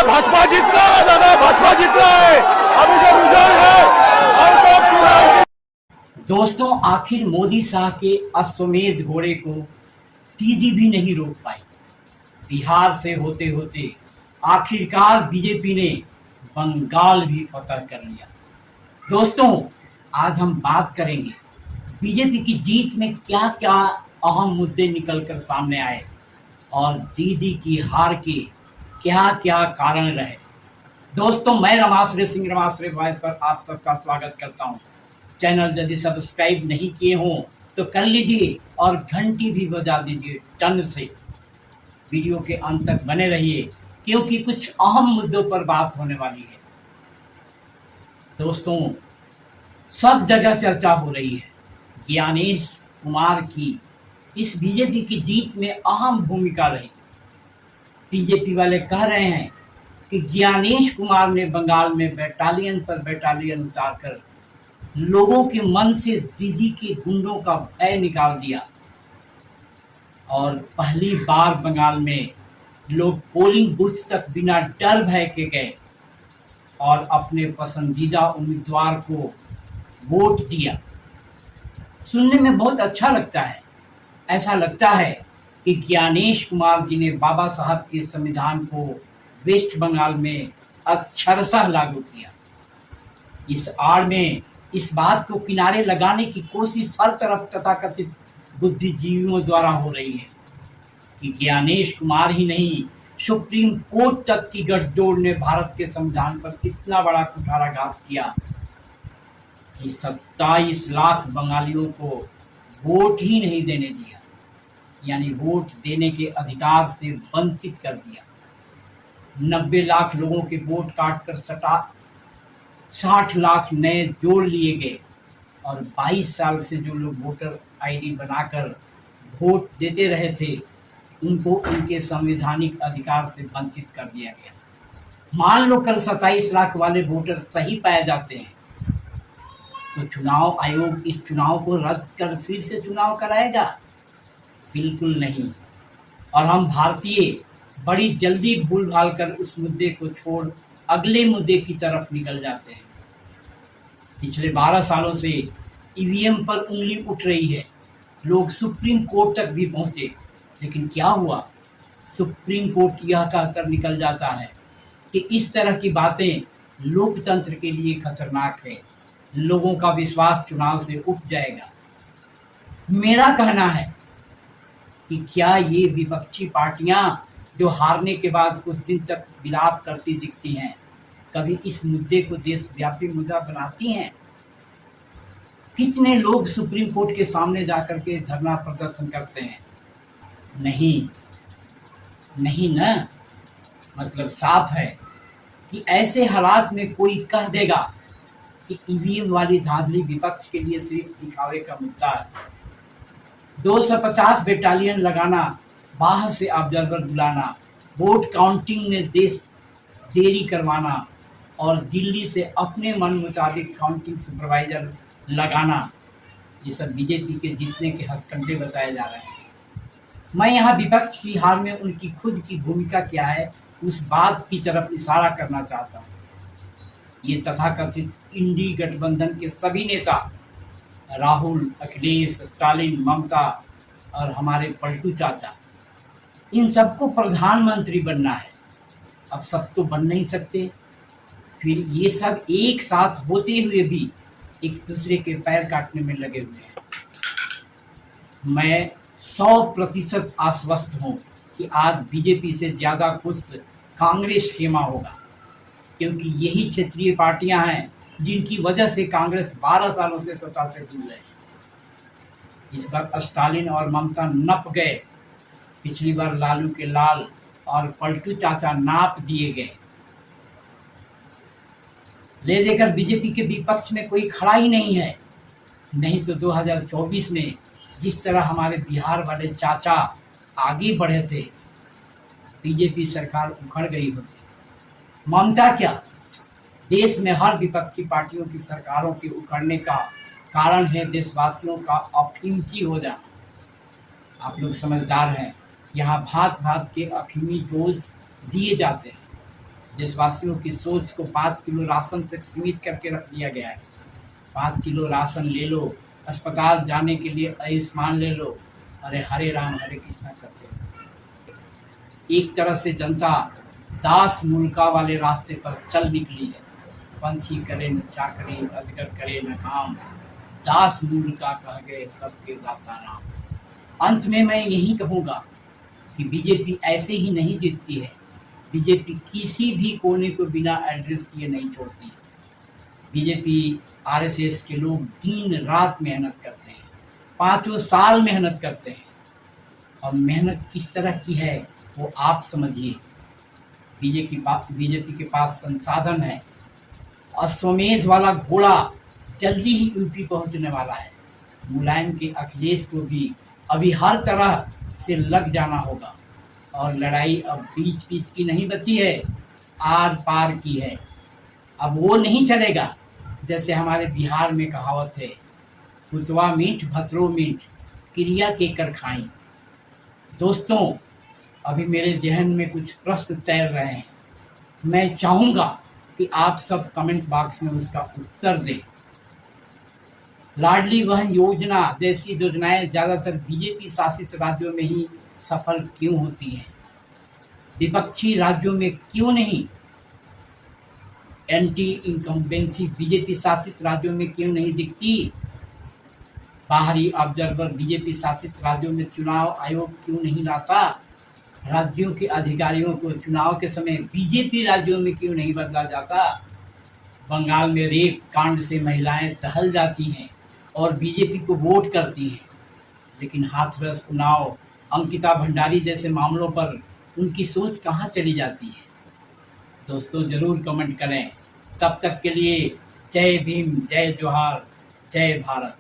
भाजपा जीत रहा है दादा, भाजपा जीत रहा है। अभी जो रिजल्ट है दोस्तों, आखिर मोदी शाह के अश्वमेध घोड़े को दीदी भी नहीं रोक पाई। बिहार से होते होते आखिरकार बीजेपी ने बंगाल भी फतह कर लिया। दोस्तों, आज हम बात करेंगे बीजेपी की जीत में क्या क्या अहम मुद्दे निकलकर सामने आए और दीदी की हार के क्या क्या कारण रहे। दोस्तों, मैं रमाश्रय सिंह रमाश्रय वॉइस पर आप सबका स्वागत करता हूं। चैनल यदि सब्सक्राइब नहीं किए हों तो कर लीजिए और घंटी भी बजा दीजिए टन से। वीडियो के अंत तक बने रहिए क्योंकि कुछ अहम मुद्दों पर बात होने वाली है। दोस्तों, सब जगह चर्चा हो रही है ज्ञानेश कुमार की इस बीजेपी की जीत में अहम भूमिका रही। बीजेपी वाले कह रहे हैं कि ज्ञानेश कुमार ने बंगाल में बैटालियन पर बैटालियन उतारकर लोगों के मन से दीदी के गुंडों का भय निकाल दिया और पहली बार बंगाल में लोग पोलिंग बूथ तक बिना डर भय के गए और अपने पसंदीदा उम्मीदवार को वोट दिया। सुनने में बहुत अच्छा लगता है। ऐसा लगता है कि ज्ञानेश कुमार जी ने बाबा साहब के संविधान को वेस्ट बंगाल में अक्षरशः लागू किया। इस आड़ में इस बात को किनारे लगाने की कोशिश हर तरफ तथाकथित बुद्धिजीवियों द्वारा हो रही है कि ज्ञानेश कुमार ही नहीं, सुप्रीम कोर्ट तक की गठजोड़ ने भारत के संविधान पर इतना बड़ा कुठाराघात किया कि 27 लाख बंगालियों को वोट ही नहीं देने दिया, यानी वोट देने के अधिकार से वंचित कर दिया। 90 लाख लोगों के वोट काटकर 60 लाख नए जोड़ लिए गए और 22 साल से जो लोग वोटर आईडी बनाकर वोट देते रहे थे उनको उनके संवैधानिक अधिकार से वंचित कर दिया गया। मान लो कल 27 लाख वाले वोटर सही पाए जाते हैं तो चुनाव आयोग इस चुनाव को रद्द कर फिर से चुनाव कराएगा? बिल्कुल नहीं। और हम भारतीय बड़ी जल्दी भूल भाल कर उस मुद्दे को छोड़ अगले मुद्दे की तरफ निकल जाते हैं। पिछले 12 सालों से ईवीएम पर उंगली उठ रही है। लोग सुप्रीम कोर्ट तक भी पहुंचे, लेकिन क्या हुआ? सुप्रीम कोर्ट यह कहकर निकल जाता है कि इस तरह की बातें लोकतंत्र के लिए खतरनाक है, लोगों का विश्वास चुनाव से उठ जाएगा। मेरा कहना है कि क्या ये विपक्षी पार्टियां जो हारने के बाद कुछ दिन तक विलाप करती दिखती हैं, कभी इस मुद्दे को देशव्यापी मुद्दा बनाती हैं? कितने लोग सुप्रीम कोर्ट के सामने जाकर के धरना प्रदर्शन करते हैं? नहीं ना। मतलब साफ है कि ऐसे हालात में कोई कह देगा कि ईवीएम वाली धांधली विपक्ष के लिए सिर्फ दिखावे का मुद्दा है। 250 बटालियन लगाना, बाहर से ऑब्जर्वर बुलाना, वोट काउंटिंग में देरी करवाना और दिल्ली से अपने मन मुताबिक काउंटिंग सुपरवाइजर लगाना, ये सब बीजेपी के जीतने के हथकंडे बताए जा रहे हैं। मैं यहाँ विपक्ष की हार में उनकी खुद की भूमिका क्या है उस बात की तरफ इशारा करना चाहता हूँ। ये तथाकथित इंडी गठबंधन के सभी नेता राहुल, अखिलेश, स्टालिन, ममता और हमारे पलटू चाचा, इन सबको प्रधानमंत्री बनना है। अब सब तो बन नहीं सकते, फिर ये सब एक साथ होते हुए भी एक दूसरे के पैर काटने में लगे हुए हैं। मैं 100% आश्वस्त हूँ कि आज बीजेपी से ज़्यादा खुश कांग्रेस खेमा होगा, क्योंकि यही क्षेत्रीय पार्टियां हैं जिनकी वजह से कांग्रेस 12 सालों से सत्ता से दूर है। इस बार स्टालिन और ममता नप गए, पिछली बार लालू के लाल और पलटू चाचा नाप दिए गए। ले देकर बीजेपी के विपक्ष में कोई खड़ा ही नहीं है। नहीं तो 2024 में जिस तरह हमारे बिहार वाले चाचा आगे बढ़े थे, बीजेपी सरकार उखड़ गई होती। ममता क्या, देश में हर विपक्षी पार्टियों की सरकारों के उखड़ने का कारण है देशवासियों का अफीमची हो जाना। आप लोग समझदार हैं, यहाँ भांत भांत के अफीमी डोज दिए जाते हैं। देशवासियों की सोच को 5 किलो राशन तक सीमित करके रख दिया गया है। 5 किलो राशन ले लो, अस्पताल जाने के लिए आयुष्मान ले लो, अरे हरे राम हरे कृष्णा करते हो। एक तरह से जनता दास मुल्का वाले रास्ते पर चल निकली है। पंछी करे न चाकरी, अजगर करे न काम, दास मुल्का कह गए सबके दाता राम। अंत में मैं यही कहूँगा कि बीजेपी ऐसे ही नहीं जीतती है। बीजेपी किसी भी कोने को बिना एड्रेस किए नहीं छोड़ती। बीजेपी आरएसएस के लोग दिन रात मेहनत करते हैं, 5 साल मेहनत करते हैं, और मेहनत किस तरह की है वो आप समझिए। बीजेपी के पास संसाधन है। अश्वमेध वाला घोड़ा जल्दी ही यूपी पहुंचने वाला है। मुलायम के अखिलेश को भी अभी हर तरह से लग जाना होगा, और लड़ाई अब बीच बीच की नहीं बची है, आर पार की है। अब वो नहीं चलेगा जैसे हमारे बिहार में कहावत है, कुतवा मीठ भतरो मीठ, क्रिया के कर खाई। दोस्तों, अभी मेरे जहन में कुछ प्रश्न तैर रहे हैं। मैं चाहूँगा कि आप सब कमेंट बॉक्स में उसका उत्तर दें। लाडली बहन योजना जैसी योजनाएं ज़्यादातर बीजेपी शासित राज्यों में ही सफल क्यों होती हैं? विपक्षी राज्यों में क्यों नहीं? एंटी इनकम्बेंसी बीजेपी शासित राज्यों में क्यों नहीं दिखती? बाहरी ऑब्जर्वर बीजेपी शासित राज्यों में चुनाव आयोग क्यों नहीं लाता? राज्यों के अधिकारियों को चुनाव के समय बीजेपी राज्यों में क्यों नहीं बदला जाता? बंगाल में रेप कांड से महिलाएं दहल जाती हैं और बीजेपी को वोट करती हैं, लेकिन हाथरस, उन्नाव, अंकिता भंडारी जैसे मामलों पर उनकी सोच कहाँ चली जाती है? दोस्तों, ज़रूर कमेंट करें। तब तक के लिए जय भीम, जय जोहार, जय भारत।